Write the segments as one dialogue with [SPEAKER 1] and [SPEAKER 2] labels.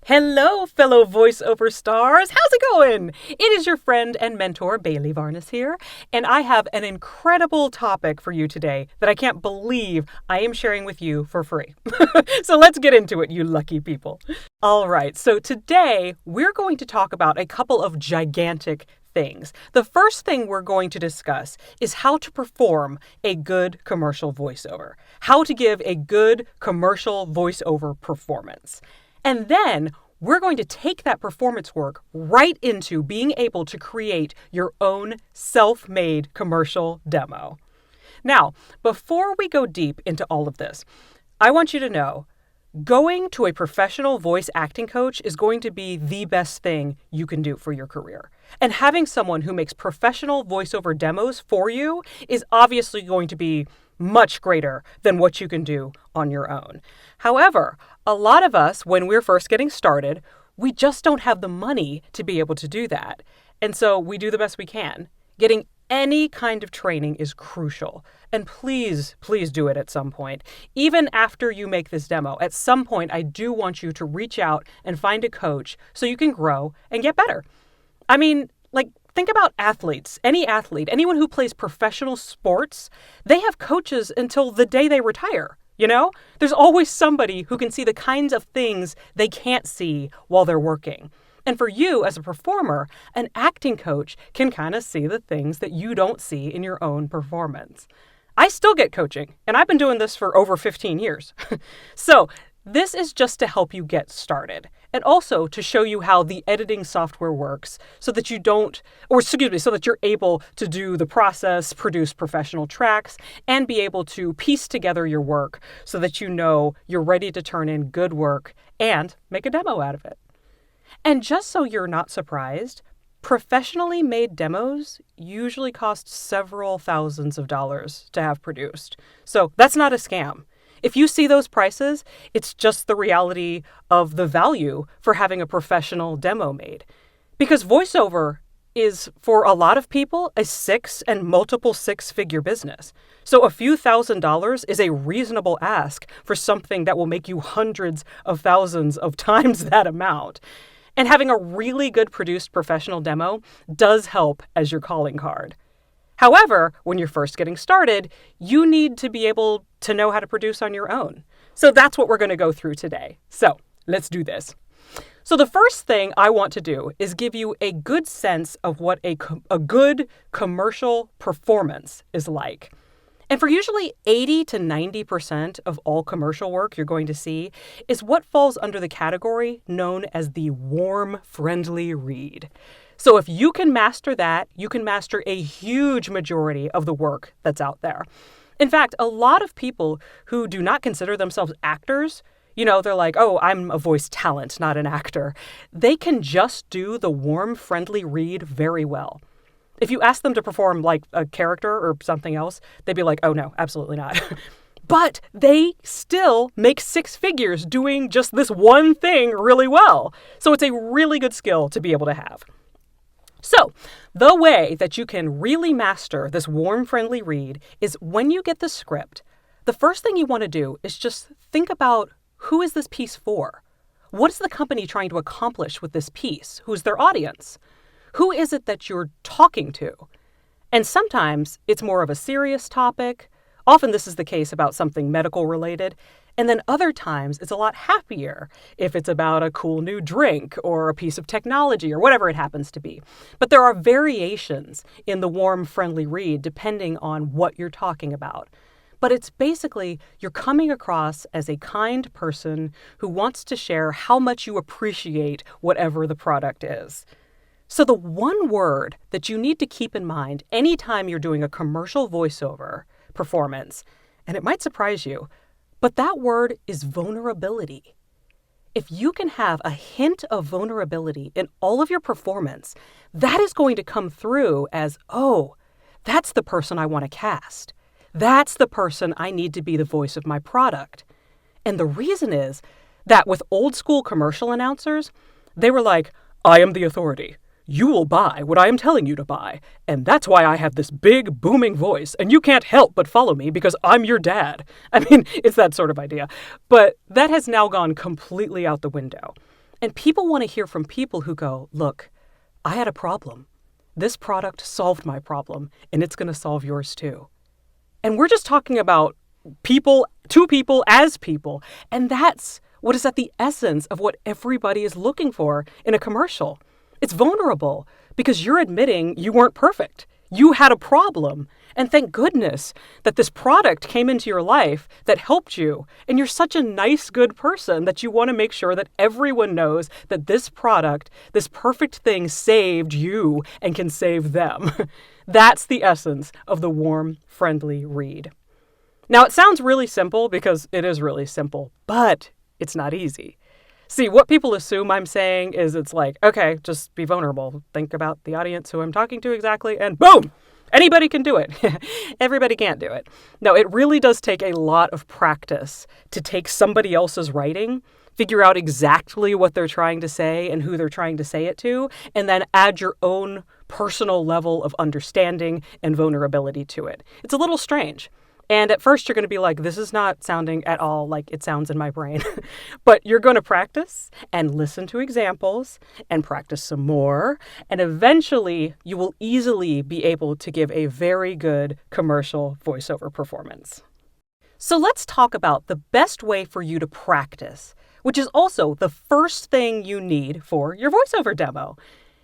[SPEAKER 1] Hello, fellow voiceover stars. How's it going? It is your friend and mentor, Bailey Varnas here, and I have an incredible topic for you today that I can't believe I am sharing with you for free. So let's get into it, you lucky people. All right, so today we're going to talk about a couple of gigantic things. The first thing we're going to discuss is how to perform a good commercial voiceover, how to give a good commercial voiceover performance. And then we're going to take that performance work right into being able to create your own self-made commercial demo. Now, before we go deep into all of this, I want you to know going to a professional voice acting coach is going to be the best thing you can do for your career. And having someone who makes professional voiceover demos for you is obviously going to be much greater than what you can do on your own. However, a lot of us, when we're first getting started, we just don't have the money to be able to do that. And so we do the best we can. Getting any kind of training is crucial. And please do it at some point. Even after you make this demo, at some point, I do want you to reach out and find a coach so you can grow and get better. I mean, think about athletes. Any athlete, anyone who plays professional sports, they have coaches until the day they retire. You know, there's always somebody who can see the kinds of things they can't see while they're working. And for you as a performer, an acting coach can kind of see the things that you don't see in your own performance. I still get coaching, and I've been doing this for over 15 years. So this is just to help you get started, and also to show you how the editing software works so that so that you're able to do the process, produce professional tracks, and be able to piece together your work so that you know you're ready to turn in good work and make a demo out of it. And just so you're not surprised, professionally made demos usually cost several thousands of dollars to have produced. So that's not a scam. If you see those prices, it's just the reality of the value for having a professional demo made. Because voiceover is, for a lot of people, a multiple six-figure business. So a few $1,000s is a reasonable ask for something that will make you hundreds of thousands of times that amount. And having a really good produced professional demo does help as your calling card. However, when you're first getting started, you need to be able to know how to produce on your own. So that's what we're going to go through today. So let's do this. So the first thing I want to do is give you a good sense of what a good commercial performance is like. And for usually 80 to 90% of all commercial work you're going to see is what falls under the category known as the warm, friendly read. So if you can master that, you can master a huge majority of the work that's out there. In fact, a lot of people who do not consider themselves actors, they're like, oh, I'm a voice talent, not an actor. They can just do the warm, friendly read very well. If you ask them to perform like a character or something else, they'd be like, oh, no, absolutely not. But they still make six figures doing just this one thing really well. So it's a really good skill to be able to have. So the way that you can really master this warm, friendly read is when you get the script, the first thing you want to do is just think about, who is this piece for? What is the company trying to accomplish with this piece? Who's their audience? Who is it that you're talking to? And sometimes it's more of a serious topic. Often this is the case about something medical related. And then other times it's a lot happier if it's about a cool new drink or a piece of technology or whatever it happens to be. But there are variations in the warm, friendly read depending on what you're talking about. But it's basically you're coming across as a kind person who wants to share how much you appreciate whatever the product is. So the one word that you need to keep in mind anytime you're doing a commercial voiceover performance, and it might surprise you, but that word is vulnerability. If you can have a hint of vulnerability in all of your performance, that is going to come through as, oh, that's the person I want to cast. That's the person I need to be the voice of my product. And the reason is that with old school commercial announcers, they were like, I am the authority. You will buy what I am telling you to buy, and that's why I have this big, booming voice, and you can't help but follow me because I'm your dad. I mean, it's that sort of idea. But that has now gone completely out the window. And people want to hear from people who go, look, I had a problem. This product solved my problem, and it's going to solve yours too. And we're just talking about people, to people as people. And that's what is at the essence of what everybody is looking for in a commercial. It's vulnerable because you're admitting you weren't perfect. You had a problem. And thank goodness that this product came into your life that helped you. And you're such a nice, good person that you want to make sure that everyone knows that this product, this perfect thing saved you and can save them. That's the essence of the warm, friendly read. Now, it sounds really simple because it is really simple, but it's not easy. See, what people assume I'm saying is it's like, okay, just be vulnerable. Think about the audience who I'm talking to exactly, and boom! Anybody can do it. Everybody can't do it. No, it really does take a lot of practice to take somebody else's writing, figure out exactly what they're trying to say and who they're trying to say it to, and then add your own personal level of understanding and vulnerability to it. It's a little strange. And at first you're going to be like, this is not sounding at all like it sounds in my brain. But you're going to practice and listen to examples and practice some more. And eventually you will easily be able to give a very good commercial voiceover performance. So let's talk about the best way for you to practice, which is also the first thing you need for your voiceover demo.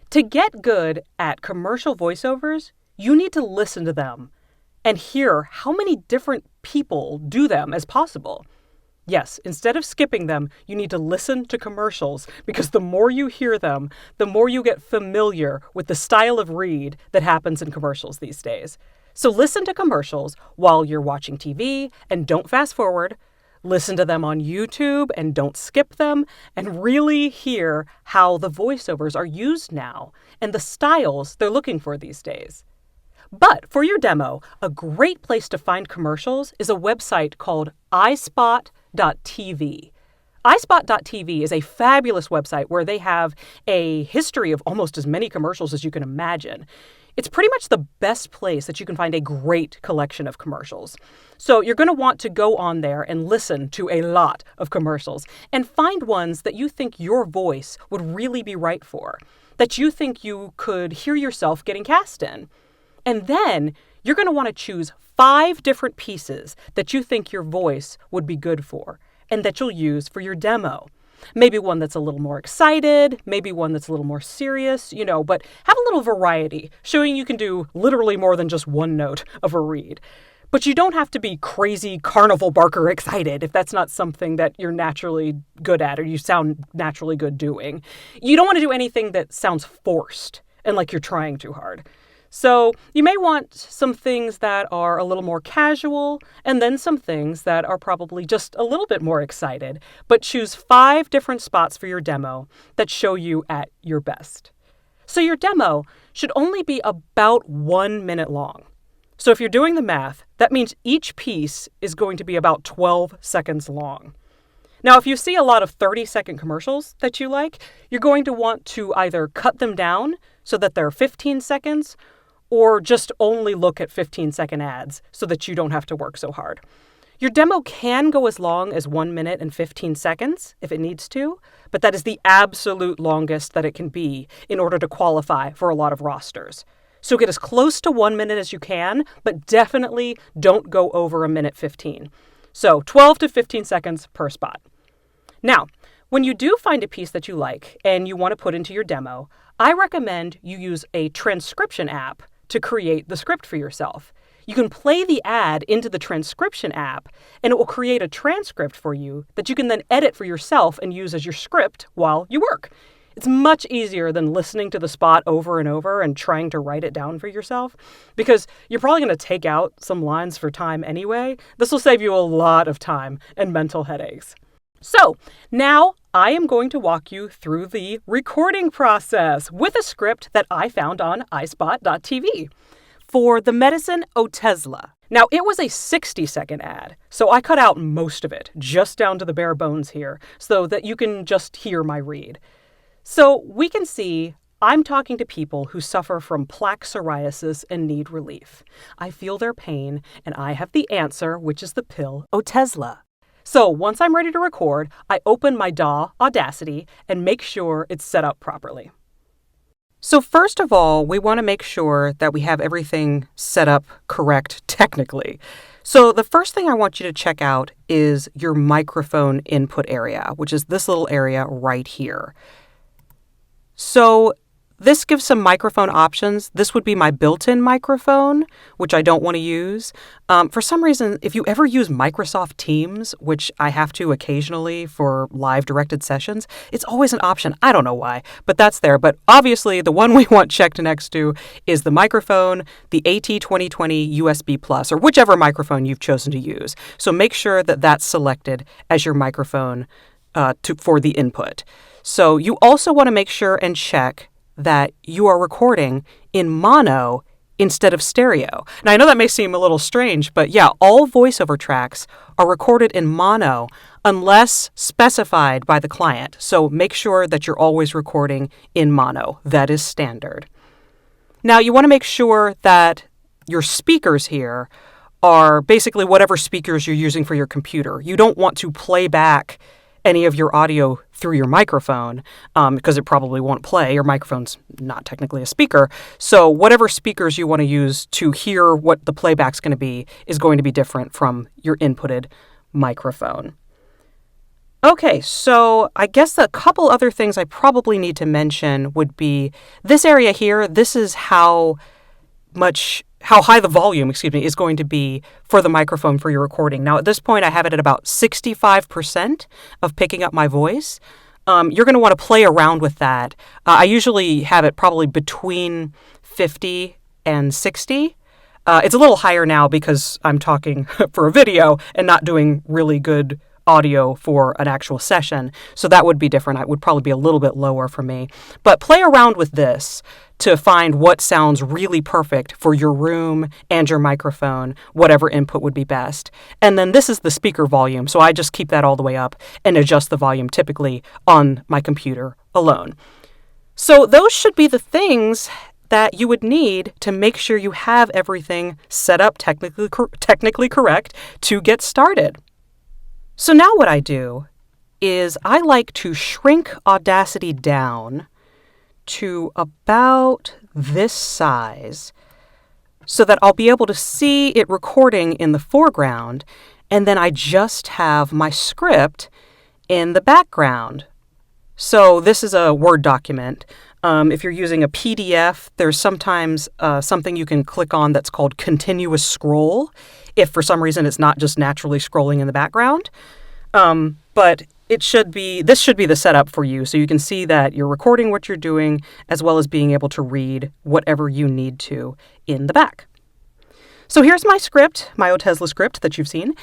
[SPEAKER 1] To get good at commercial voiceovers, you need to listen to them and hear how many different people do them as possible. Yes, instead of skipping them, you need to listen to commercials because the more you hear them, the more you get familiar with the style of read that happens in commercials these days. So listen to commercials while you're watching TV and don't fast forward. Listen to them on YouTube and don't skip them, and really hear how the voiceovers are used now and the styles they're looking for these days. But for your demo, a great place to find commercials is a website called iSpot.tv. iSpot.tv is a fabulous website where they have a history of almost as many commercials as you can imagine. It's pretty much the best place that you can find a great collection of commercials. So you're going to want to go on there and listen to a lot of commercials and find ones that you think your voice would really be right for, that you think you could hear yourself getting cast in. And then you're going to want to choose 5 different pieces that you think your voice would be good for and that you'll use for your demo. Maybe one that's a little more excited, maybe one that's a little more serious, but have a little variety, showing you can do literally more than just one note of a read. But you don't have to be crazy carnival barker excited if that's not something that you're naturally good at or you sound naturally good doing. You don't want to do anything that sounds forced and like you're trying too hard. So you may want some things that are a little more casual and then some things that are probably just a little bit more excited, but choose 5 different spots for your demo that show you at your best. So your demo should only be about 1 minute long. So if you're doing the math, that means each piece is going to be about 12 seconds long. Now, if you see a lot of 30-second commercials that you like, you're going to want to either cut them down so that they're 15 seconds or just only look at 15-second ads so that you don't have to work so hard. Your demo can go as long as 1 minute and 15 seconds if it needs to, but that is the absolute longest that it can be in order to qualify for a lot of rosters. So get as close to 1 minute as you can, but definitely don't go over 1:15. So 12 to 15 seconds per spot. Now, when you do find a piece that you like and you want to put into your demo, I recommend you use a transcription app to create the script for yourself. You can play the ad into the transcription app, and it will create a transcript for you that you can then edit for yourself and use as your script while you work. It's much easier than listening to the spot over and over and trying to write it down for yourself, because you're probably going to take out some lines for time anyway. This will save you a lot of time and mental headaches. So now I am going to walk you through the recording process with a script that I found on iSpot.tv for the medicine Otezla. Now, it was a 60-second ad, so I cut out most of it, just down to the bare bones here, so that you can just hear my read. So we can see I'm talking to people who suffer from plaque psoriasis and need relief. I feel their pain, and I have the answer, which is the pill Otezla. So once I'm ready to record, I open my DAW Audacity and make sure it's set up properly. So first of all, we want to make sure that we have everything set up correct technically. So the first thing I want you to check out is your microphone input area, which is this little area right here. So this gives some microphone options. This would be my built-in microphone, which I don't want to use. For some reason, if you ever use Microsoft Teams, which I have to occasionally for live directed sessions, it's always an option. I don't know why, but that's there. But obviously, the one we want checked next to is the microphone, the AT2020 USB Plus, or whichever microphone you've chosen to use. So make sure that that's selected as your microphone for the input. So you also want to make sure and check that you are recording in mono instead of stereo. Now, I know that may seem a little strange, but yeah, all voiceover tracks are recorded in mono unless specified by the client. So make sure that you're always recording in mono. That is standard. Now, you want to make sure that your speakers here are basically whatever speakers you're using for your computer. You don't want to play back any of your audio through your microphone because it probably won't play. Your microphone's not technically a speaker. So whatever speakers you want to use to hear what the playback's going to be is going to be different from your inputted microphone. Okay, so I guess a couple other things I probably need to mention would be this area here. This is how high the volume, is going to be for the microphone for your recording. Now, at this point, I have it at about 65% of picking up my voice. You're going to want to play around with that. I usually have it probably between 50 and 60. It's a little higher now because I'm talking for a video and not doing really good audio for an actual session. So that would be different. It would probably be a little bit lower for me. But play around with this to find what sounds really perfect for your room and your microphone, whatever input would be best. And then this is the speaker volume. So I just keep that all the way up and adjust the volume typically on my computer alone. So those should be the things that you would need to make sure you have everything set up technically correct to get started. So now what I do is I like to shrink Audacity down to about this size so that I'll be able to see it recording in the foreground, and then I just have my script in the background. So this is a Word document. If you're using a PDF, there's sometimes something you can click on that's called continuous scroll, if for some reason it's not just naturally scrolling in the background. But this should be the setup for you, so you can see that you're recording what you're doing as well as being able to read whatever you need to in the back. So here's my script, my Otezla script that you've seen,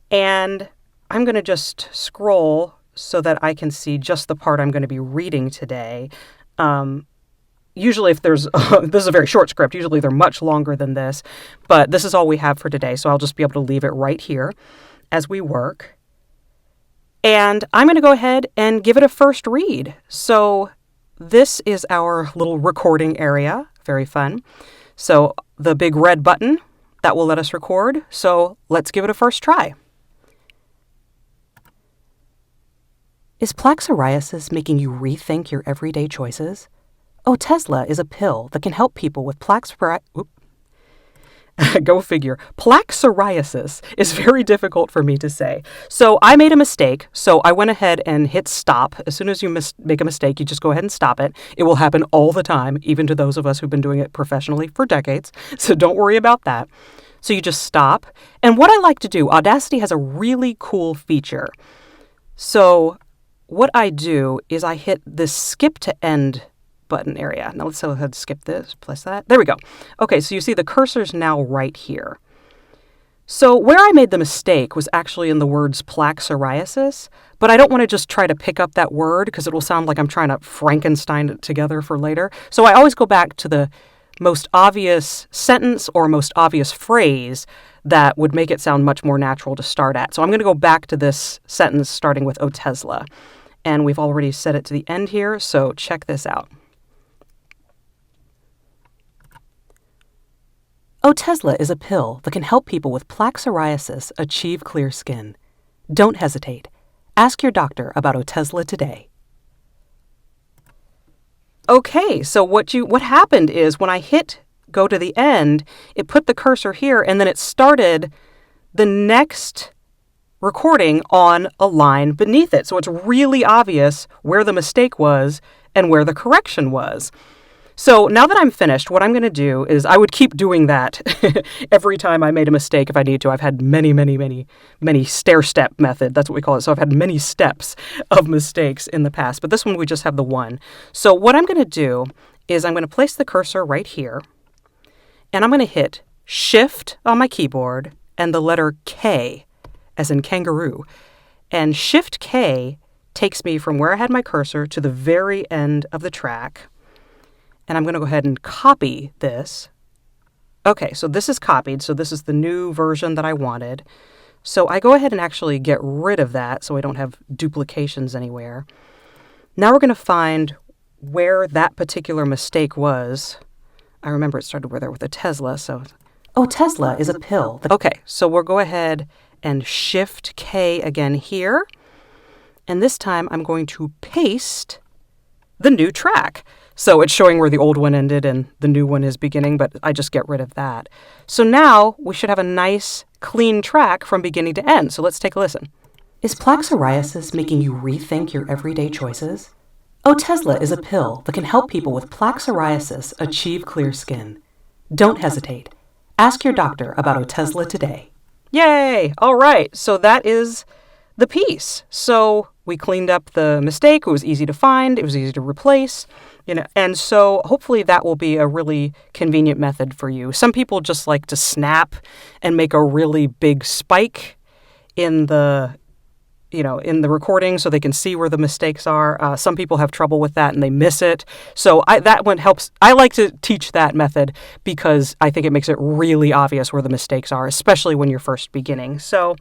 [SPEAKER 1] and I'm going to just scroll so that I can see just the part I'm going to be reading today. Usually if there's, this is a very short script, usually they're much longer than this, but this is all we have for today, so I'll just be able to leave it right here as we work. And I'm going to go ahead and give it a first read. So this is our little recording area, very fun. So the big red button, that will let us record, so let's give it a first try. Is plaque psoriasis making you rethink your everyday choices? Otezla is a pill that can help people with plaque psoriasis. Go figure. Plaque psoriasis is very difficult for me to say. So I made a mistake, so I went ahead and hit stop. As soon as you make a mistake, you just go ahead and stop it. It will happen all the time, even to those of us who've been doing it professionally for decades, so don't worry about that. So you just stop. And what I like to do, Audacity has a really cool feature. So what I do is I hit this skip to end button area. Now let's go ahead and skip this, plus that. There we go. Okay, so you see the cursor's now right here. So where I made the mistake was actually in the words plaque psoriasis, but I don't want to just try to pick up that word because it will sound like I'm trying to Frankenstein it together for later. So I always go back to the most obvious sentence or most obvious phrase that would make it sound much more natural to start at. So I'm going to go back to this sentence starting with Otezla. And we've already set it to the end here, so check this out. Otezla is a pill that can help people with plaque psoriasis achieve clear skin. Don't hesitate. Ask your doctor about Otezla today. Okay, so what happened is when I hit go to the end, it put the cursor here and then it started the next recording on a line beneath it. So it's really obvious where the mistake was and where the correction was. So now that I'm finished, what I'm going to do is I would keep doing that every time I made a mistake if I need to. I've had many stair-step method. That's what we call it. So I've had many steps of mistakes in the past, but this one we just have the one. So what I'm going to do is I'm going to place the cursor right here, and I'm going to hit Shift on my keyboard and the letter K, as in kangaroo. And Shift K takes me from where I had my cursor to the very end of the track. And I'm going to go ahead and copy this. Okay, so this is copied. So this is the new version that I wanted. So I go ahead and actually get rid of that so I don't have duplications anywhere. Now we're going to find where that particular mistake was. I remember it started with Otezla, so... Otezla is a pill. Okay, so we'll go ahead and Shift K again here. And this time I'm going to paste the new track. So it's showing where the old one ended and the new one is beginning, but I just get rid of that. So now we should have a nice, clean track from beginning to end. So let's take a listen. Is plaque psoriasis making you rethink your everyday choices? Otezla is a pill that can help people with plaque psoriasis achieve clear skin. Don't hesitate. Ask your doctor about Otezla today. Yay! All right, so that is the piece. So we cleaned up the mistake. It was easy to find. It was easy to replace. And so hopefully that will be a really convenient method for you. Some people just like to snap and make a really big spike in the recording so they can see where the mistakes are. Some people have trouble with that and they miss it. So that one helps. I like to teach that method because I think it makes it really obvious where the mistakes are, especially when you're first beginning. So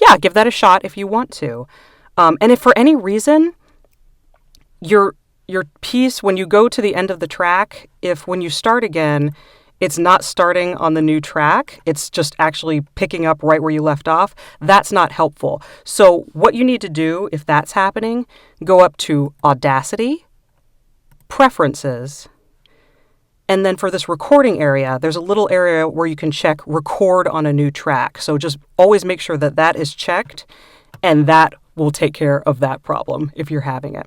[SPEAKER 1] yeah, give that a shot if you want to. And if for any reason your piece, when you go to the end of the track, if when you start again, it's not starting on the new track, it's just actually picking up right where you left off, that's not helpful. So what you need to do if that's happening, go up to Audacity, Preferences, and then for this recording area, there's a little area where you can check Record on a new track. So just always make sure that that is checked, and that will take care of that problem if you're having it.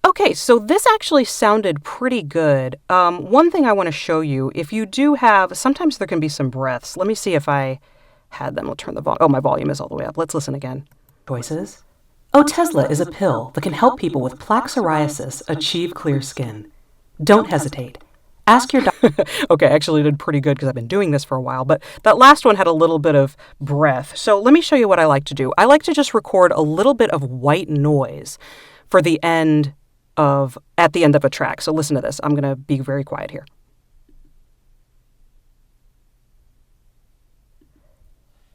[SPEAKER 1] Okay, so this actually sounded pretty good. One thing I want to show you, if you do have, sometimes there can be some breaths. Let me see if I had them. We'll turn the volume. Oh, my volume is all the way up. Let's listen again. Choices. Otezla is a pill that can help people with plaque psoriasis achieve clear skin. Don't hesitate. Ask your doctor. Okay, I actually did pretty good because I've been doing this for a while, but that last one had a little bit of breath. So let me show you what I like to do. I like to just record a little bit of white noise for the end at the end of a track. So listen to this. I'm going to be very quiet here.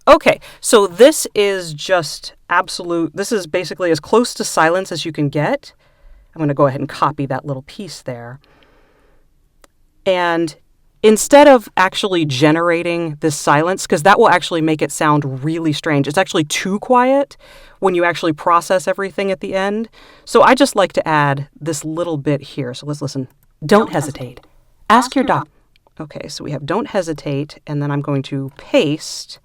[SPEAKER 1] Okay, so this is just this is basically as close to silence as you can get. I'm going to go ahead and copy that little piece there. And instead of actually generating this silence, because that will actually make it sound really strange. It's actually too quiet when you actually process everything at the end. So I just like to add this little bit here. So let's listen. Don't hesitate. Ask your doc. Okay, so we have don't hesitate, and then I'm going to paste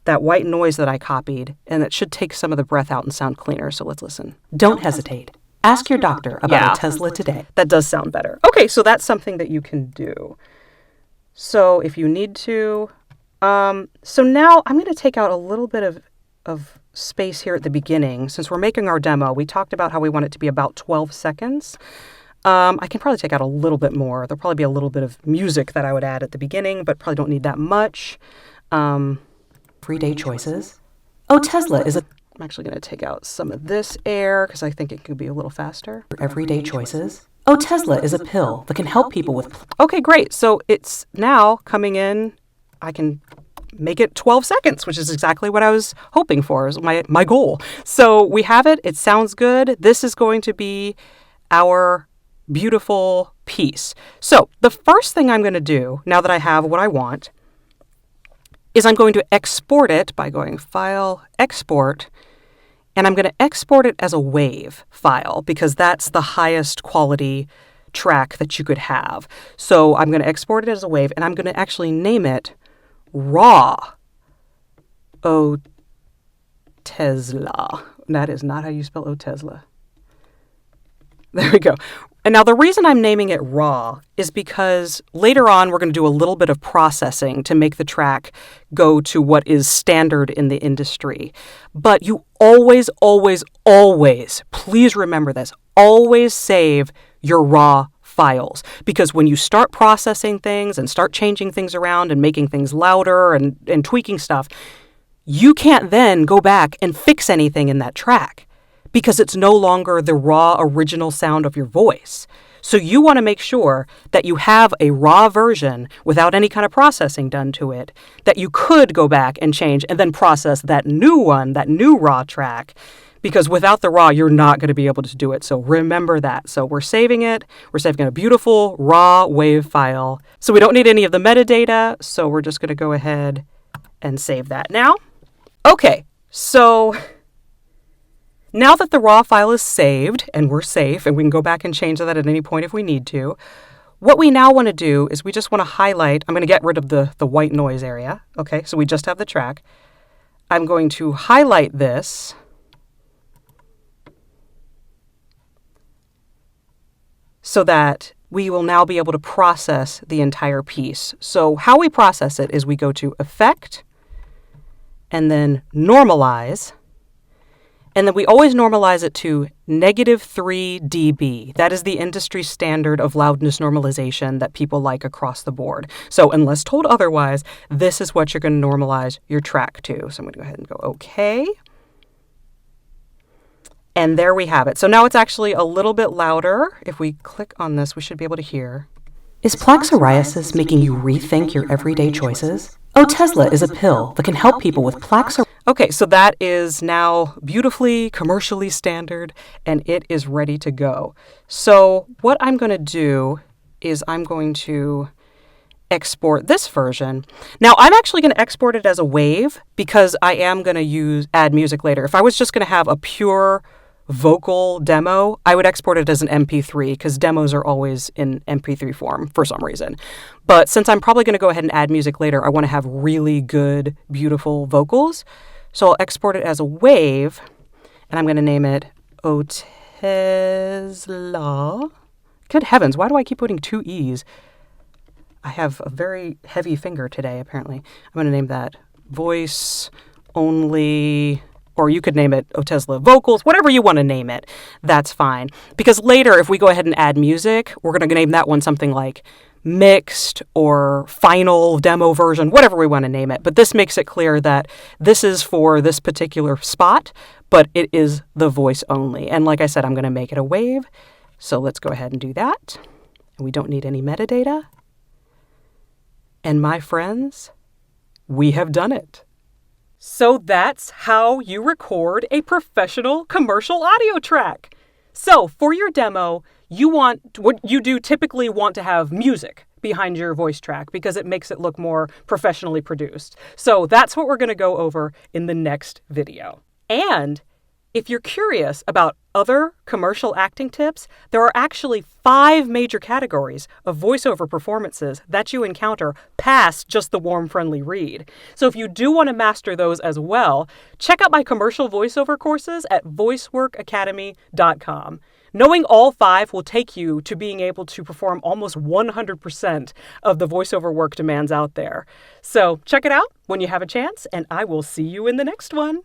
[SPEAKER 1] that white noise that I copied, and it should take some of the breath out and sound cleaner. So let's listen. Don't hesitate. Ask your doctor about Otezla today. That does sound better. Okay, so that's something that you can do. So if you need to, so now I'm going to take out a little bit of space here at the beginning. Since we're making our demo, we talked about how we want it to be about 12 seconds. I can probably take out a little bit more. There'll probably be a little bit of music that I would add at the beginning, but probably don't need that much. Everyday choices. Otezla is I'm actually going to take out some of this air because I think it could be a little faster. Everyday choices. Otezla is a pill that can help people with... Okay, great. So it's now coming in. I can make it 12 seconds, which is exactly what I was hoping for, is my goal. So we have it. It sounds good. This is going to be our beautiful piece. So the first thing I'm going to do, now that I have what I want, is I'm going to export it by going File, Export, and I'm going to export it as a WAV file because that's the highest quality track that you could have. So I'm going to export it as a WAV, and I'm going to actually name it Raw O Tesla. That is not how you spell O Tesla. There we go. And now the reason I'm naming it Raw is because later on we're going to do a little bit of processing to make the track go to what is standard in the industry. But you always, always, always, please remember this, always save your raw files. Because when you start processing things and start changing things around and making things louder and tweaking stuff, you can't then go back and fix anything in that track, because it's no longer the raw original sound of your voice. So you want to make sure that you have a raw version without any kind of processing done to it, that you could go back and change and then process that new one, that new raw track, because without the raw, you're not going to be able to do it. So remember that. So we're saving it. We're saving a beautiful raw WAV file. So we don't need any of the metadata. So we're just going to go ahead and save that now. Okay, so now that the raw file is saved and we're safe and we can go back and change that at any point if we need to, what we now want to do is we just want to highlight, I'm going to get rid of the white noise area. Okay, so we just have the track. I'm going to highlight this so that we will now be able to process the entire piece. So how we process it is we go to Effect and then Normalize. And then we always normalize it to -3 dB. That is the industry standard of loudness normalization that people like across the board. So unless told otherwise, this is what you're going to normalize your track to. So I'm going to go ahead and go OK. And there we have it. So now it's actually a little bit louder. If we click on this, we should be able to hear.
[SPEAKER 2] Is plaque psoriasis making you rethink your everyday choices? O Tesla is a pill that can help people with plaque psoriasis.
[SPEAKER 1] Okay, so that is now beautifully commercially standard, and it is ready to go. So what I'm going to do is I'm going to export this version. Now, I'm actually going to export it as a WAV because I am going to add music later. If I was just going to have a pure vocal demo, I would export it as an MP3 because demos are always in MP3 form for some reason. But since I'm probably going to go ahead and add music later, I want to have really good, beautiful vocals. So I'll export it as a WAV, and I'm going to name it O Tesla. Good heavens, why do I keep putting 2 E's? I have a very heavy finger today, apparently. I'm going to name that Voice Only, or you could name it O Tesla Vocals, whatever you want to name it, that's fine. Because later, if we go ahead and add music, we're going to name that one something like Mixed or Final Demo Version, whatever we want to name it. But this makes it clear that this is for this particular spot, but it is the voice only. And like I said, I'm going to make it a WAV. So let's go ahead and do that. And we don't need any metadata. And my friends, we have done it. So that's how you record a professional commercial audio track. So for your demo, you do typically want to have music behind your voice track because it makes it look more professionally produced. So that's what we're going to go over in the next video. And if you're curious about other commercial acting tips, there are actually 5 major categories of voiceover performances that you encounter past just the warm, friendly read. So if you do want to master those as well, check out my commercial voiceover courses at voiceworkacademy.com. Knowing all 5 will take you to being able to perform almost 100% of the voiceover work demands out there. So check it out when you have a chance, and I will see you in the next one.